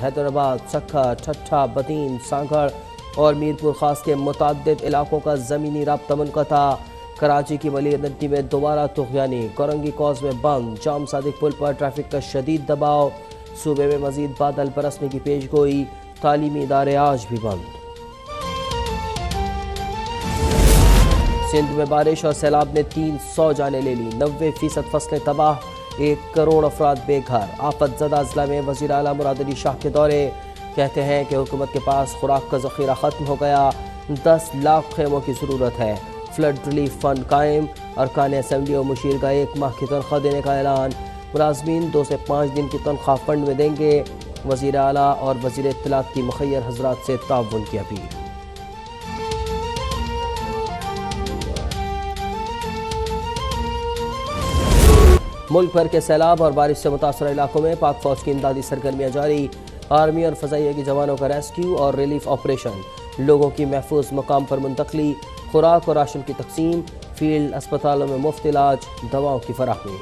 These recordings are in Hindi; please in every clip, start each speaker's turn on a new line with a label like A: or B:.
A: हैदराबाद, सक्खा, ठट्ठा, बदीन, सांगड़ और मीरपुर खास के मुतअद्दिद इलाकों का ज़मीनी राब्ता मुनक़ता। कराची की मलिर नदी में दोबारा तुग़यानी, कोरंगी कॉज में बंद, जाम सादिक पुल पर ट्रैफिक का शदीद दबाव। सूबे में मजीद बादल बरसने की पेशगोई, तालीमी इदारे आज भी बंद। सिंध में बारिश और सैलाब ने 300 जानें ले ली, 90% फसलें तबाह, 1 करोड़ अफराद बेघर। आफत ज़दा अजला में वज़ीर आला मुराद अली शाह के दौरे, कहते हैं कि हुकूमत के पास खुराक का ज़ख़ीरा ख़त्म हो गया, 10 लाख खेमों की ज़रूरत है। फ्लड रिलीफ फंड कायम, अरकान असम्बली और मुशीर का 1 माह की तनख्वाह देने का ऐलान। मुलाजमीन 2 से 5 दिन की तनख्वाह फंड में देंगे। वज़ीर आला और वज़ीर इत्तलात की मुखय्यर हज़रात से ताउन की अपील। मुल्क भर के सैलाब और बारिश से मुतासर इलाकों में पाक फौज की इमदादी सरगर्मियाँ जारी। आर्मी और फ़ज़ाइया के जवानों का रेस्क्यू और रिलीफ ऑपरेशन, लोगों की महफूज मकाम पर मुंतकली, खुराक और राशन की तकसीम, फील्ड अस्पतालों में मुफ्त इलाज, दवाओं की फराहमी।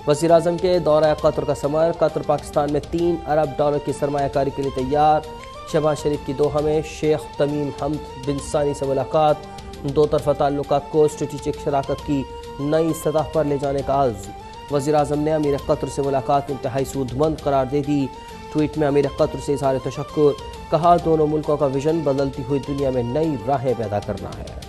A: वज़ीर आज़म के दौरा कतर का समर, कतर पाकिस्तान में $3 अरब की सरमायाकारी के लिए तैयार। शहबाज शरीफ की दोहा में शेख तमीम हम्द बिन सानी से मुलाकात, 2 तरफ़ा ताल्लुकात को स्ट्रेटेजिक शराकत की नई सतह पर ले जाने का अज़्म। वज़ीर आज़म ने अमीर कतर से मुलाकात इंतहाई सूदमंद करार दे दी। ट्वीट में अमीर कतर से इज़हार तशक्कुर, कहा दोनों मुल्कों का विजन बदलती हुई दुनिया में नई राहें पैदा करना है।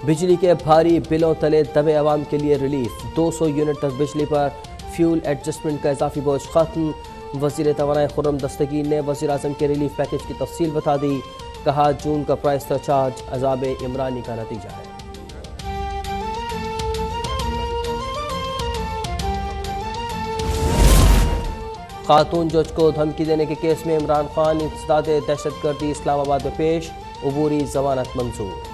A: बिजली के भारी बिलों तले दबे अवाम के लिए रिलीफ, 200 यूनिट तक बिजली पर फ्यूल एडजस्टमेंट का इजाफी बोझ खत्म। वज़ीर तवानाई खुर्रम दस्तगीर ने वज़ीर आज़म के रिलीफ पैकेज की तफसील बता दी, कहा जून का प्राइस सरचार्ज अज़ाब इमरानी का नतीजा है। खातून जज को धमकी देने के केस में इमरान खान इंसदाद दहशतगर्दी इस्लामाबाद में पेश, अबूरी जमानत मंजूर।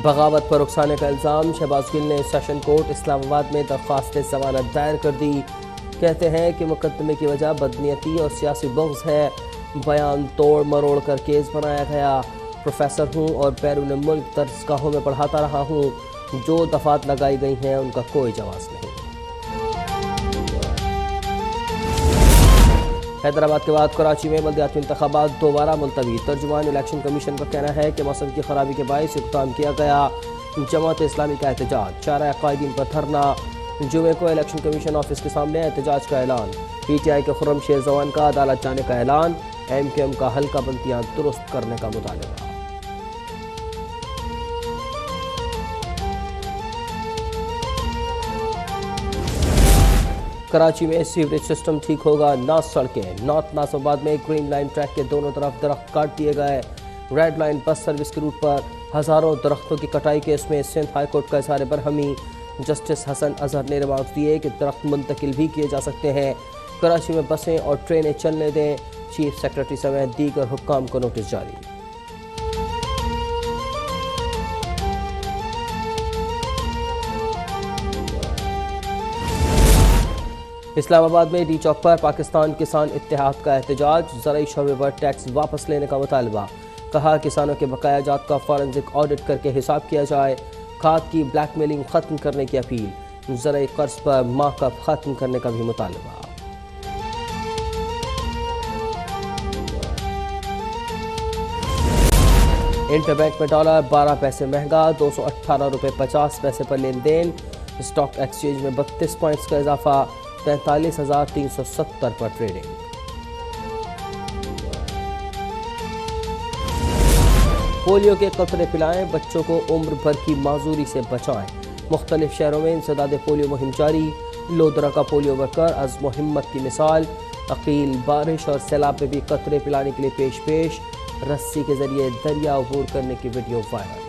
A: बगावत पर उकसाने का इल्ज़ाम, शहबाज गिल ने सेशन कोर्ट इस्लामाबाद में दरख्वास्त ज़मानत दायर कर दी। कहते हैं कि मुकदमे की वजह बदनीयती और सियासी बुग़्ज़ है। बयान तोड़ मरोड़ कर केस बनाया गया। प्रोफेसर हूँ और बैरून मुल्क दरसगाहों में पढ़ाता रहा हूँ, जो दफ़ात लगाई गई हैं उनका कोई जवाब नहीं। हैदराबाद के बाद कराची में बल्दियाती इंतखाबात दोबारा मुलतवी। तर्जुमान इलेक्शन कमीशन का कहना है कि मौसम की खराबी के बायस इक़दाम किया गया। जमात इस्लामी का एहतजाज, 4 कायदीन पर धरना। जुमे को इलेक्शन कमीशन ऑफिस के सामने एहतजाज का ऐलान। PTI के खुर्रम शेर जवान का अदालत जाने का ऐलान। MQM का हल्का बंदियाँ दुरुस्त करने का मुतालबा। कराची में सीवरेज सिस्टम ठीक होगा, ना सड़कें। नॉर्थ नासिराबाद में ग्रीन लाइन ट्रैक के दोनों तरफ दरख्त काट दिए गए। रेड लाइन बस सर्विस के रूट पर हज़ारों दरख्तों की कटाई केस में सिंध हाईकोर्ट का इज़हार बरहमी। जस्टिस हसन अजहर ने रिमार्क दिए कि दरख्त मुंतकिल भी किए जा सकते हैं। कराची में बसें और ट्रेनें चलने दें। चीफ सेक्रेटरी समेत दीगर हुक्काम को नोटिस जारी। इस्लामाबाद में डी चौक पर पाकिस्तान किसान इत्तेहाद का एहतजाज, ज़राई शोबे पर टैक्स वापस लेने का मुतालबा। कहा किसानों के बकाया जात का फॉरेंसिक ऑडिट करके हिसाब किया जाए। खाद की ब्लैकमेलिंग खत्म करने की अपील। ज़राई कर्ज पर माकअप खत्म करने का भी मुतालबा। इंटरबैंक में डॉलर 12 पैसे महंगा, 218 रुपये 50 पैसे पर लेन देन। स्टॉक एक्सचेंज में 32 पॉइंट्स का इजाफा, 43,370 पर ट्रेडिंग। पोलियो के कतरे पिलाएं, बच्चों को उम्र भर की माजूरी से बचाएं। मुख्तलिफ शहरों में इंसदाद पोलियो मुहिम जारी। लोधरा का पोलियो वर्कर अज़्म हिम्मत की मिसाल। अकील बारिश और सैलाब में भी कतरे पिलाने के लिए पेश। रस्सी के जरिए दरिया अबूर करने की वीडियो वायरल।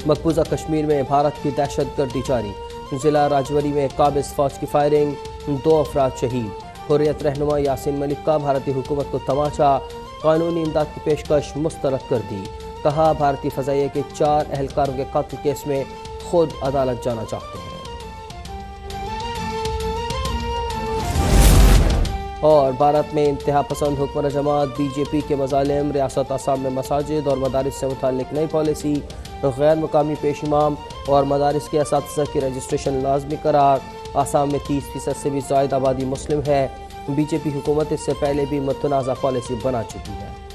A: मकबूजा कश्मीर में भारत की दहशतगर्दी जारी। जिला राजौरी में काबिज फौज की फायरिंग, 2 अफराद शहीद। हुर्रियत रहनुमा यासीन मलिक का भारतीय हुकूमत को तमाचा, कानूनी इमदाद की पेशकश मुस्तरद कर दी। कहा भारतीय फ़ज़ाइया के 4 एहलकारों के कत्ल केस में खुद अदालत जाना चाहते हैं। और भारत में इंतहा पसंद हुक्मरान जमात बीजेपी के मज़ालिम, रियासत आसाम में मसाजिद और मदारिस से मुताल्लिक नई पॉलिसी, गैर मुकामी पेश इमाम और मदारिस के असातिज़ा की रजिस्ट्रेशन लाजमी करार। आसाम में 30% से भी ज़ायद आबादी मुस्लिम है। बीजेपी हुकूमत इससे पहले भी मुतनाज़ा पॉलिसी बना चुकी है।